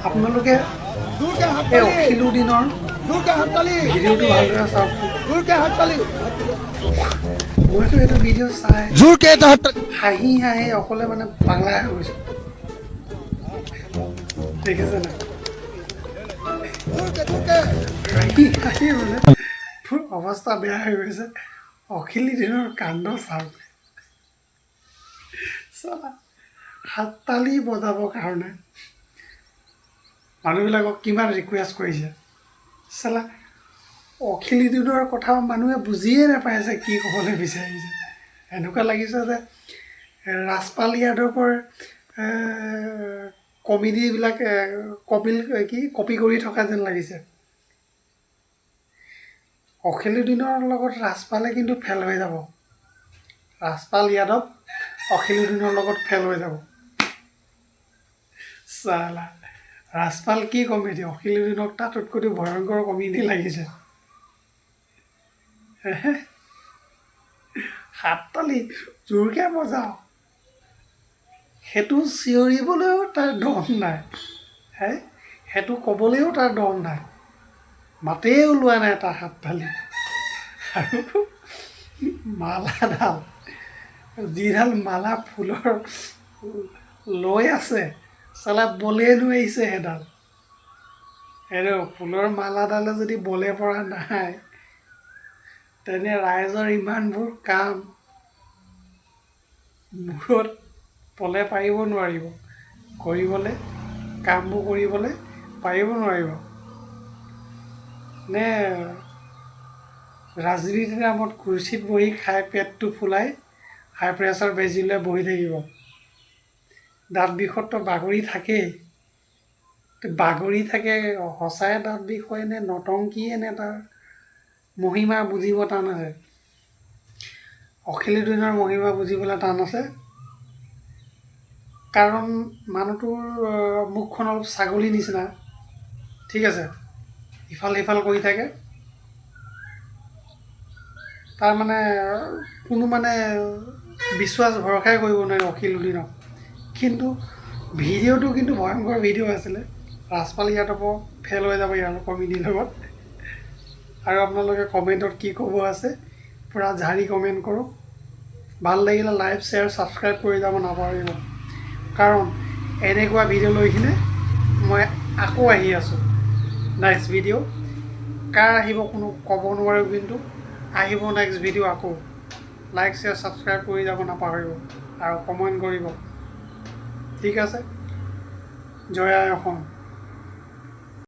আপোনালোকে এই অখিলো দিনৰ ভিডিঅ'টো ভালদৰে চাওকচোন। মইতো এইটো ভিডিঅ' চাই হাঁহি হাঁহি অকলে মানে পাগলা হৈ গৈছোঁ। দেখিছে নাই? হাঁহি হাঁহি মানে মোৰ অৱস্থা বেয়া হৈ গৈছে। অখিলি দিনৰ কাণ্ড চাওক। চালা হাততালি বজাবৰ কাৰণে মানুহবিলাকক কিমান ৰিকুৱেষ্ট কৰিছে। চালা অখিলি দিনৰ কথা মানুহে বুজিয়ে নাপায় যে কি ক'বলৈ বিচাৰিছে। এনেকুৱা লাগিছে যে ৰাজপাল যাদৱৰ কমেডিবিলাক কপি কৰি থকা যেন লাগিছে। অখিলি দিনৰ লগত ৰাজপালে কিন্তু ফেল হৈ যাব। ৰাজপাল যাদৱ অখিলি দিনৰ লগত ফেল হৈ যাব। চালা ৰাজপাল কি কমেডি, অখিলি দিনক তাতোতকৈ ভয়ংকৰ কমেডি লাগিছে। হাততালি জোৰকৈ বজাওঁ, সেইটো চিঞৰিবলৈও তাৰ দম নাই। সেইটো ক'বলৈও তাৰ দম নাই, মাতেই ওলোৱা নাই তাৰ হাততালি। আৰু মালাডাল, যিডাল মালা ফুলৰ লৈ আছে, চালা বলে নোৱাৰিছে সেইডাল। সেইটো ফুলৰ মালাডালে যদি বলে পৰা নাই, তেনে ৰাইজৰ ইমানবোৰ কাম মূৰত পলে পাৰিব নোৱাৰিব, কৰিবলৈ কামবোৰ কৰিবলৈ পাৰিব নোৱাৰিব নে ৰাজনীতিৰ নামত কুৰ্চীত বহি খাই পেটটো ফুলাই হাই প্ৰেছাৰ বেজি লৈ বহি থাকিব। দাঁত বিষততো বাগৰি থাকেই, বাগৰি থাকে। সঁচাই দাঁত বিষ হয় নে নটংকিয়ে নে তাৰ মহিমা বুজিব টান আছে। অখিলি দিনৰ মহিমা বুজিবলৈ টান আছে, কাৰণ মানুহটোৰ মুখখন অলপ ছাগলী নিচিনা, ঠিক আছে, ইফাল সিফাল কৰি থাকে। তাৰ মানে কোনো মানে বিশ্বাস ভৰসাই কৰিব নোৱাৰে অখিল দিনক। কিন্তু ভিডিঅ'টো কিন্তু ভয়ংকৰ ভিডিঅ' আছিলে। ৰাজপাল যাদৱ ফেল হৈ যাব ইয়াৰ কমেডিৰ লগত। আৰু আপোনালোকে কমেণ্টত কি ক'ব আছে পূৰা ঝাৰি কমেণ্ট কৰক। ভাল লাগিলে লাইক শ্বেয়াৰ ছাবস্ক্ৰাইব কৰি যাব নাপাহৰিব, কাৰণ এনেকুৱা ভিডিঅ' লৈ কিনে মই আকৌ আহি আছোঁ। নেক্সট ভিডিঅ' কাৰ আহিব কোনো ক'ব নোৱাৰোঁ, কিন্তু আহিব নেক্সট ভিডিঅ' আকৌ। লাইক শ্বেয়াৰ ছাবস্ক্ৰাইব কৰি যাব নাপাহৰিব আৰু কমেণ্ট কৰিব। ঠিক আছে, জয় আই অসম।